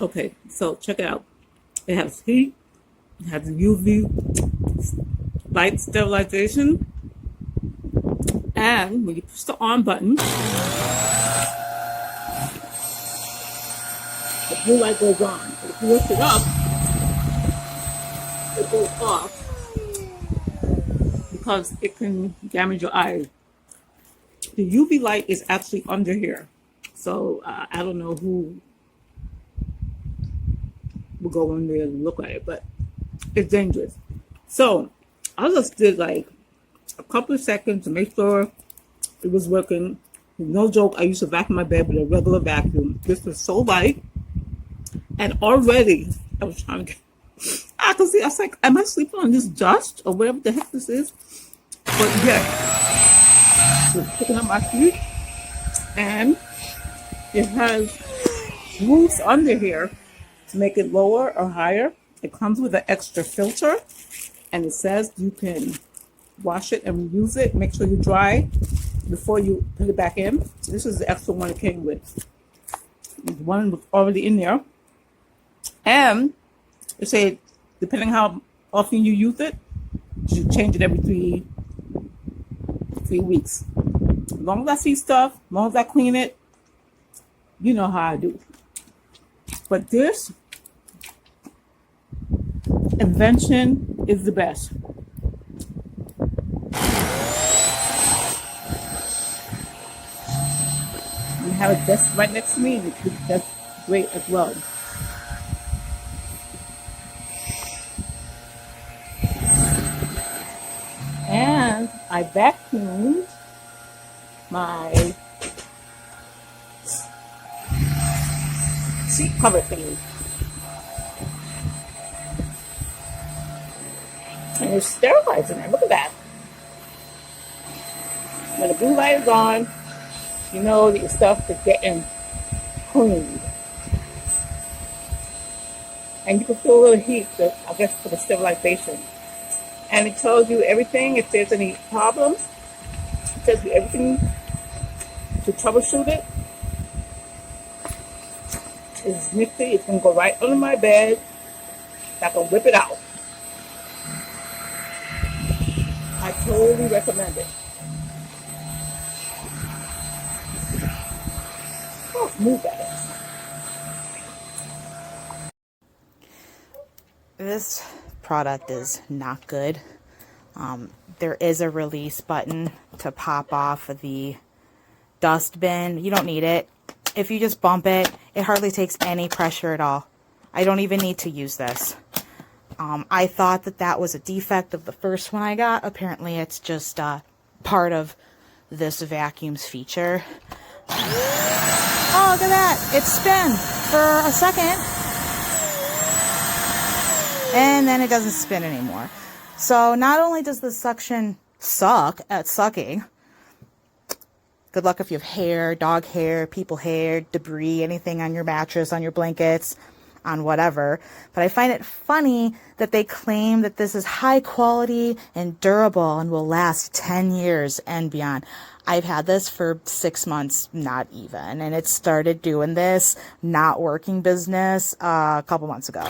Okay, so check it out. It has heat, it has UV light sterilization, and when you push the on button, the blue light goes on. If you lift it up, it goes off because it can damage your eyes. The UV light is actually under here, so I don't know who will go in there and look at it, but it's dangerous. So I just did like a couple of seconds to make sure it was working. No joke, I used to vacuum my bed with a regular vacuum. This was so light, and already I was trying to get, I could see, I was like, am I sleeping on this dust or whatever the heck this is? But yeah, it's picking up my feet, and it has grooves under here to make it lower or higher. It comes with an extra filter, and it says you can wash it and reuse it. Make sure you dry before you put it back in. This is the extra one it came with. The one was already in there. And it said, depending how often you use it, you should change it every three weeks. As long as I see stuff, as long as I clean it, you know how I do. But this invention is the best. You have a desk right next to me, and that's great as well. And I vacuumed my seat cover thingy. And it's sterilizing it. Look at that. When the blue light is on, you know that your stuff is getting cleaned. And you can feel a little heat, I guess, for the sterilization. And it tells you everything. If there's any problems, it tells you everything to troubleshoot it. It's nifty. It's going to go right under my bed. I can whip it out. I totally recommend it. Oh, smooth that is. This product is not good. There is a release button to pop off the dust bin. You don't need it. If you just bump it, it hardly takes any pressure at all. I don't even need to use this. I thought that was a defect of the first one I got. Apparently it's just part of this vacuum's feature. Oh, look at that. It spin for a second. And then it doesn't spin anymore. So not only does the suction suck at sucking, good luck if you have hair, dog hair, people hair, debris, anything on your mattress, on your blankets, on whatever. But I find it funny that they claim that this is high quality and durable and will last 10 years and beyond. I've had this for 6 months, not even. And it started doing this not working business a couple months ago.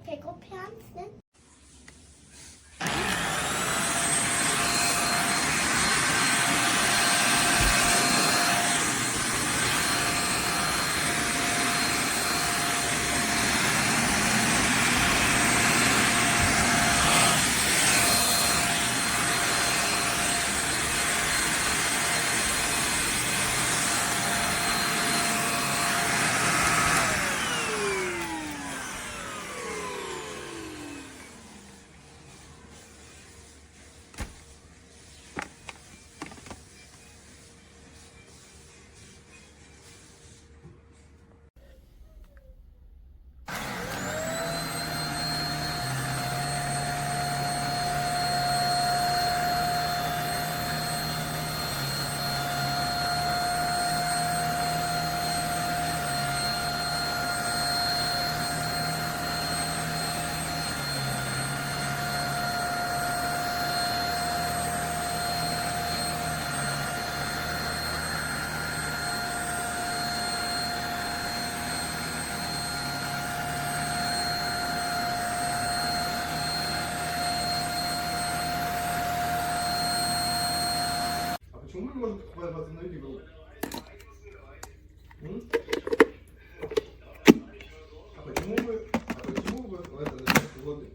Pickle pants then? мы можем восстановить игру? А почему вы это начинаете лобби?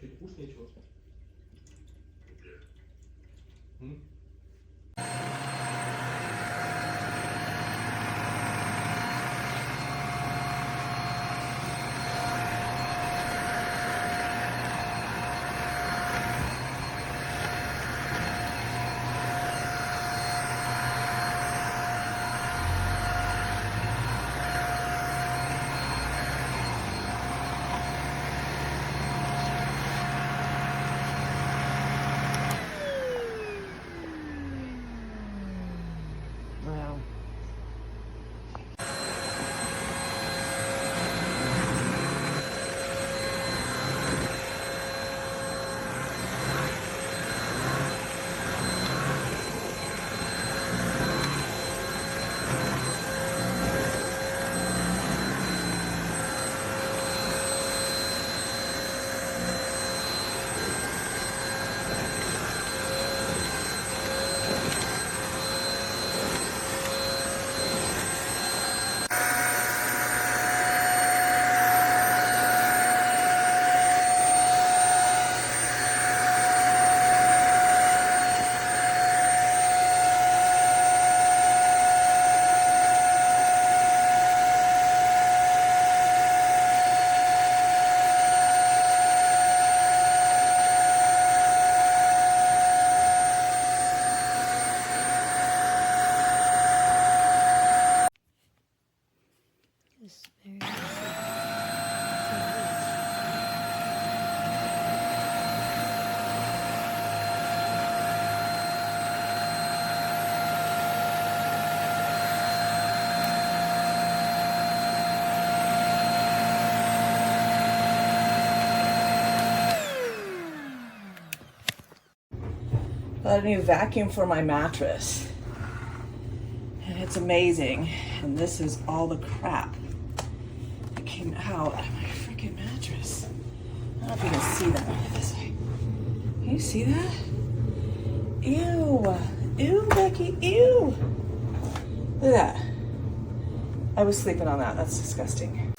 Чуть вкуснее чего? Wow. Got a new vacuum for my mattress. And it's amazing. And this is all the crap that came out of my freaking mattress. I don't know if you can see that. Look at this way. Can you see that? Ew. Ew, Becky. Ew. Look at that. I was sleeping on that. That's disgusting.